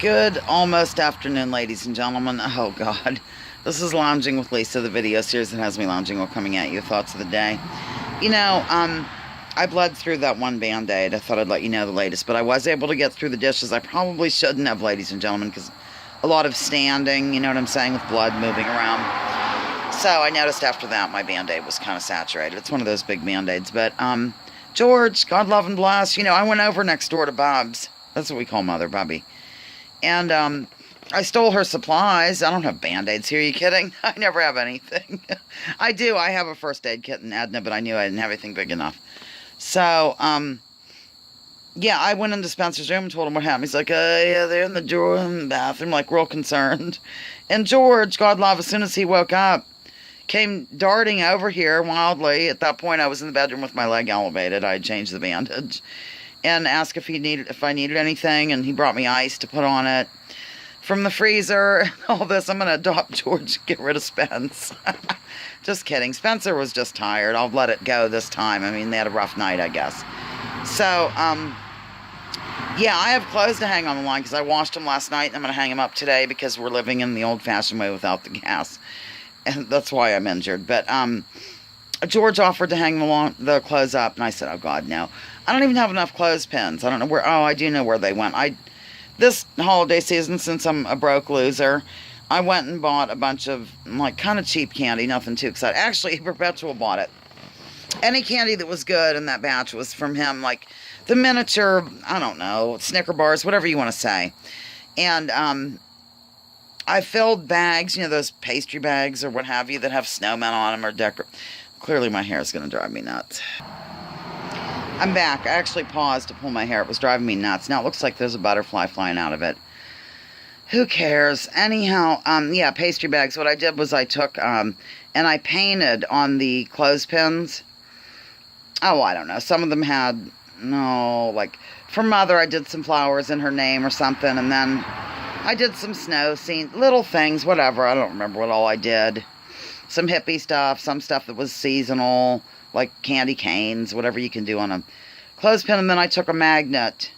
Good almost afternoon, ladies and gentlemen. Oh God, this is Lounging with Lisa, the video series that has me lounging while coming at you. Thoughts of the day. You know, I bled through that one Band-Aid. I thought I'd let you know the latest, but I was able to get through the dishes. I probably shouldn't have, ladies and gentlemen, because a lot of standing, you know what I'm saying, with blood moving around. So I noticed after that my Band-Aid was kind of saturated. It's one of those big Band-Aids, but George, God love and bless, you know, I went over next door to Bob's. That's what we call Mother, Bubby. And I stole her supplies. I don't have Band-Aids here. Are you kidding? I never have anything. I do. I have a first aid kit in Edna, but I knew I didn't have anything big enough. So, yeah, I went into Spencer's room and told him what happened. He's like, yeah, they're in the drawer in the bathroom, like real concerned. And George, God love, as soon as he woke up, came darting over here wildly. At that point, I was in the bedroom with my leg elevated. I had changed the bandage. And asked if I needed anything, and he brought me ice to put on it from the freezer. All this, I'm gonna adopt George, get rid of Spence. Just kidding. Spencer was just tired. I'll let it go this time. I mean, they had a rough night, I guess. So, yeah, I have clothes to hang on the line because I washed them last night, and I'm gonna hang them up today because we're living in the old-fashioned way without the gas, and that's why I'm injured. But George offered to hang the clothes up, and I said, oh God, no. I don't even have enough clothespins. I don't know where, oh, I do know where they went. This holiday season, since I'm a broke loser, I went and bought a bunch of, like, kind of cheap candy, nothing too exciting. Actually, Perpetual bought it. Any candy that was good in that batch was from him, like the miniature, I don't know, Snicker bars, whatever you want to say. And I filled bags, you know, those pastry bags or what have you that have snowmen on them or Clearly my hair is going to drive me nuts. I'm back. I actually paused to pull my hair. It was driving me nuts. Now it looks like there's a butterfly flying out of it. Who cares? Anyhow, yeah, pastry bags. What I did was I took, and I painted on the clothespins. Oh, I don't know. Some of them had, no, like, for Mother, I did some flowers in her name or something, and then I did some snow scene, little things, whatever. I don't remember what all I did. Some hippie stuff, some stuff that was seasonal, like candy canes, whatever you can do on a clothespin. And then I took a magnet,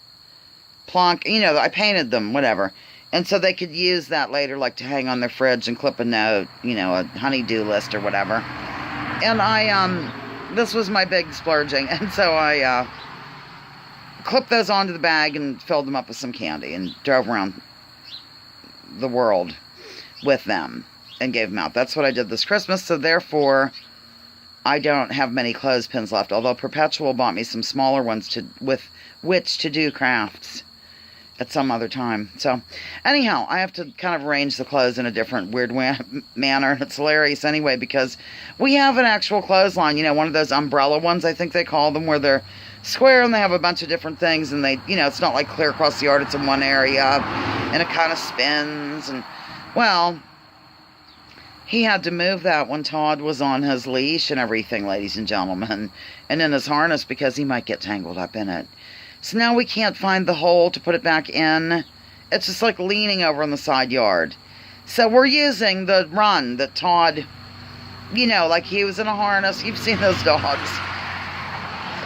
plonk, you know, I painted them, whatever. And so they could use that later, like to hang on their fridge and clip a note, you know, a honey-do list or whatever. And this was my big splurging. And so I clipped those onto the bag and filled them up with some candy and drove around the world with them and gave them out. That's what I did this Christmas. So therefore, I don't have many clothespins left, although Perpetual bought me some smaller ones with which to do crafts at some other time. So, anyhow, I have to kind of arrange the clothes in a different, weird manner, and it's hilarious anyway, because we have an actual clothesline, you know, one of those umbrella ones, I think they call them, where they're square and they have a bunch of different things, and they, you know, it's not like clear across the yard, it's in one area, and it kind of spins, and, well, he had to move that when Todd was on his leash and everything, ladies and gentlemen, and in his harness because he might get tangled up in it. So now we can't find the hole to put it back in. It's just like leaning over in the side yard. So we're using the run that Todd, you know, like he was in a harness. You've seen those dogs.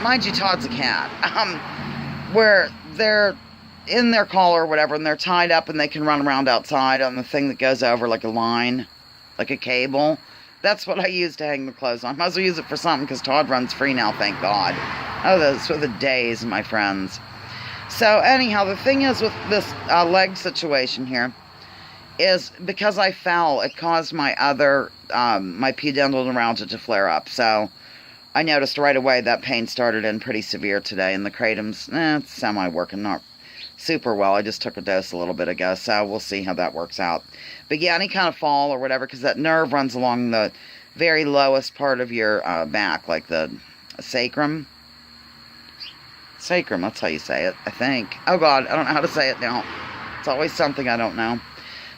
Mind you, Todd's a cat. Where they're in their collar or whatever, and they're tied up and they can run around outside on the thing that goes over like a line. Like a cable. That's what I use to hang the clothes on. Might as well use it for something because Todd runs free now, thank God. Oh, those were the days, my friends. So anyhow, the thing is with this leg situation here is because I fell, it caused my other, my pudendal neuralgia to flare up. So I noticed right away that pain started in pretty severe today, and the kratom's, it's semi-working, not super well. I just took a dose a little bit ago, so we'll see how that works out. But yeah, any kind of fall or whatever, because that nerve runs along the very lowest part of your back, like the sacrum. Sacrum, that's how you say it, I think. Oh God, I don't know how to say it now. It's always something I don't know.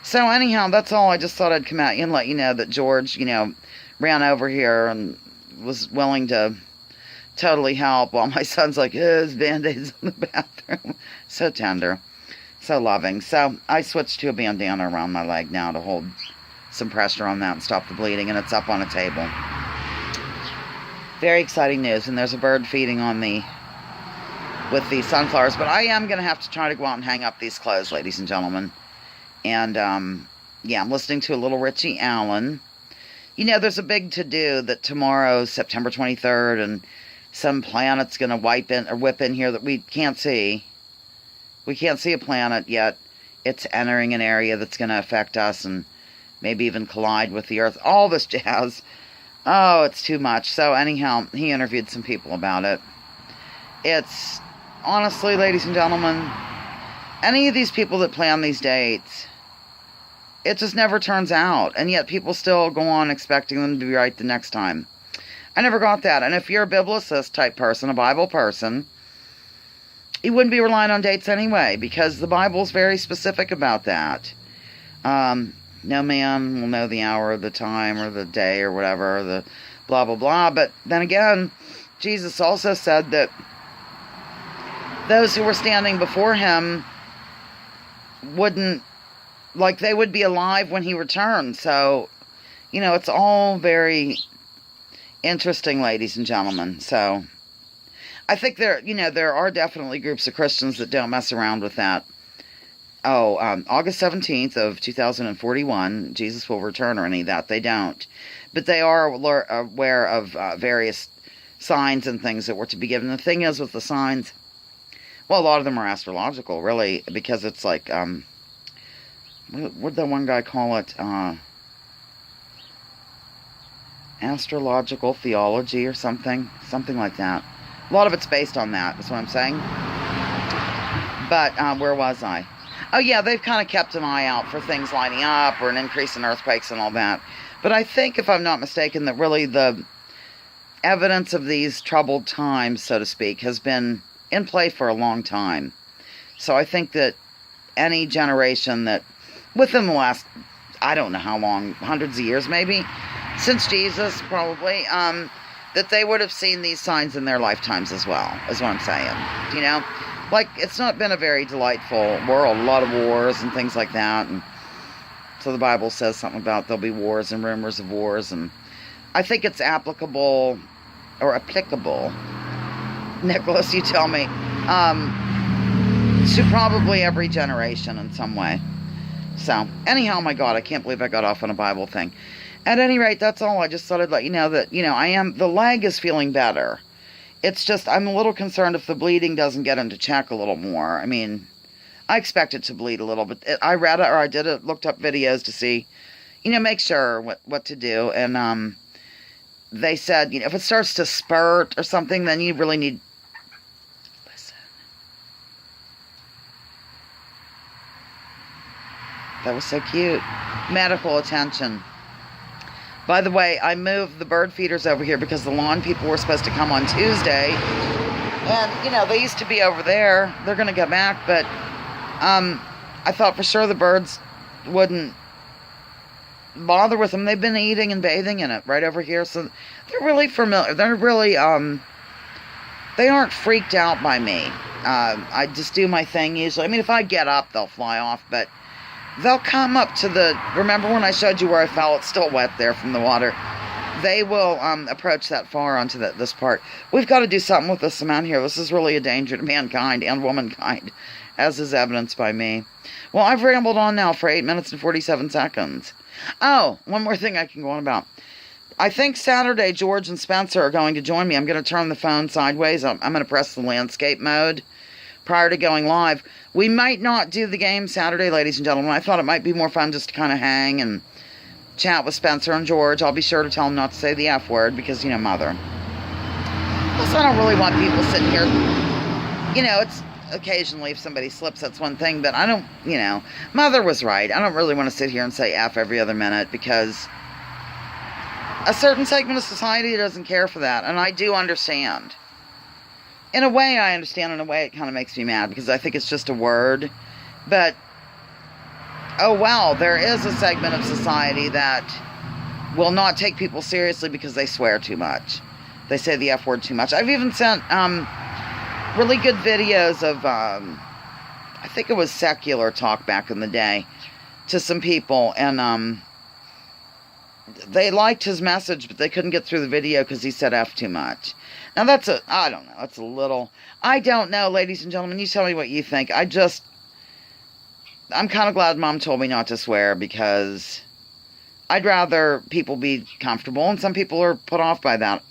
So anyhow, that's all. I just thought I'd come at you and let you know that George, you know, ran over here and was willing to totally help while my son's like, his Band-Aids in the bathroom. So tender. So loving. So I switched to a bandana around my leg now to hold some pressure on that and stop the bleeding, and it's up on a table. Very exciting news. And there's a bird feeding on the with the sunflowers. But I am going to have to try to go out and hang up these clothes, ladies and gentlemen. And, yeah, I'm listening to a little Richie Allen. You know, there's a big to-do that tomorrow's September 23rd, and some planet's going to whip in here that we can't see. We can't see a planet yet. It's entering an area that's going to affect us and maybe even collide with the Earth. All this jazz. Oh, it's too much. So anyhow, he interviewed some people about it. It's, honestly, ladies and gentlemen, any of these people that plan these dates, it just never turns out. And yet people still go on expecting them to be right the next time. I never got that. And if you're a biblicist type person, a Bible person, you wouldn't be relying on dates anyway, because the Bible's very specific about that. No man will know the hour or the time or the day or whatever, the blah, blah, blah. But then again, Jesus also said that those who were standing before him wouldn't, like, they would be alive when he returned. So, you know, it's all very interesting, ladies and gentlemen. So, I think there are definitely groups of Christians that don't mess around with that. Oh, August 17th of 2041, Jesus will return, or any of that. They don't. But they are aware of various signs and things that were to be given. The thing is with the signs, well, a lot of them are astrological, really, because it's like, what did that one guy call it? Astrological theology or something like that. A lot of it's based on that, that's what I'm saying. But, where was I? Oh, yeah, they've kind of kept an eye out for things lining up or an increase in earthquakes and all that. But I think, if I'm not mistaken, that really the evidence of these troubled times, so to speak, has been in play for a long time. So I think that any generation that, within the last, I don't know how long, hundreds of years maybe, since Jesus probably, that they would have seen these signs in their lifetimes as well, is what I'm saying. You know? Like, it's not been a very delightful world. A lot of wars and things like that. And so the Bible says something about there'll be wars and rumors of wars. And I think it's applicable, Nicholas, you tell me, to probably every generation in some way. So, anyhow, my God, I can't believe I got off on a Bible thing. At any rate, that's all. I just thought I'd let you know that, you know, the leg is feeling better. It's just, I'm a little concerned if the bleeding doesn't get into check a little more. I mean, I expect it to bleed a little, but I read it, or I did it, looked up videos to see, you know, make sure what to do. And they said, you know, if it starts to spurt or something, then you really need, listen. That was so cute. Medical attention. By the way, I moved the bird feeders over here because the lawn people were supposed to come on Tuesday. And, you know, they used to be over there. They're going to go back, but I thought for sure the birds wouldn't bother with them. They've been eating and bathing in it right over here. So they're really familiar. They're really, they aren't freaked out by me. I just do my thing usually. I mean, if I get up, they'll fly off, but they'll come up to remember when I showed you where I fell? It's still wet there from the water. They will approach that far onto this part. We've got to do something with this amount here. This is really a danger to mankind and womankind, as is evidenced by me. Well, I've rambled on now for 8 minutes and 47 seconds. Oh, one more thing I can go on about. I think Saturday, George and Spencer are going to join me. I'm going to turn the phone sideways. I'm going to press the landscape mode prior to going live. We might not do the game Saturday, ladies and gentlemen. I thought it might be more fun just to kind of hang and chat with Spencer and George. I'll be sure to tell them not to say the F word because, you know, mother. Plus, I don't really want people sitting here. You know, it's occasionally if somebody slips, that's one thing. But I don't, you know, mother was right. I don't really want to sit here and say F every other minute because a certain segment of society doesn't care for that. And I do understand. In a way, I understand. In a way, it kind of makes me mad because I think it's just a word. But, oh well, there is a segment of society that will not take people seriously because they swear too much. They say the F word too much. I've even sent really good videos of, I think it was secular talk back in the day, to some people. And they liked his message, but they couldn't get through the video because he said F too much. Now I don't know, that's a little, I don't know, ladies and gentlemen, you tell me what you think. I'm kind of glad Mom told me not to swear, because I'd rather people be comfortable, and some people are put off by that.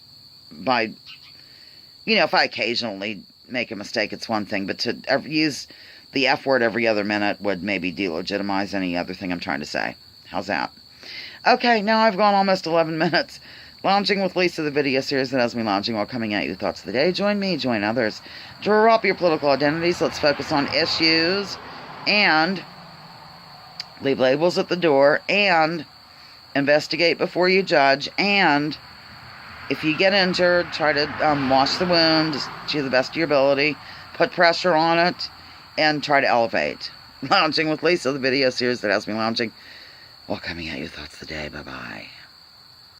If I occasionally make a mistake, it's one thing, but to use the F word every other minute would maybe delegitimize any other thing I'm trying to say. How's that? Okay, now I've gone almost 11 minutes. Lounging with Lisa, the video series that has me lounging while coming at you with thoughts of the day. Join me, join others. Draw up your political identities. Let's focus on issues and leave labels at the door and investigate before you judge. And if you get injured, try to wash the wound to the best of your ability. Put pressure on it and try to elevate. Lounging with Lisa, the video series that has me lounging while coming at you with thoughts of the day. Bye-bye.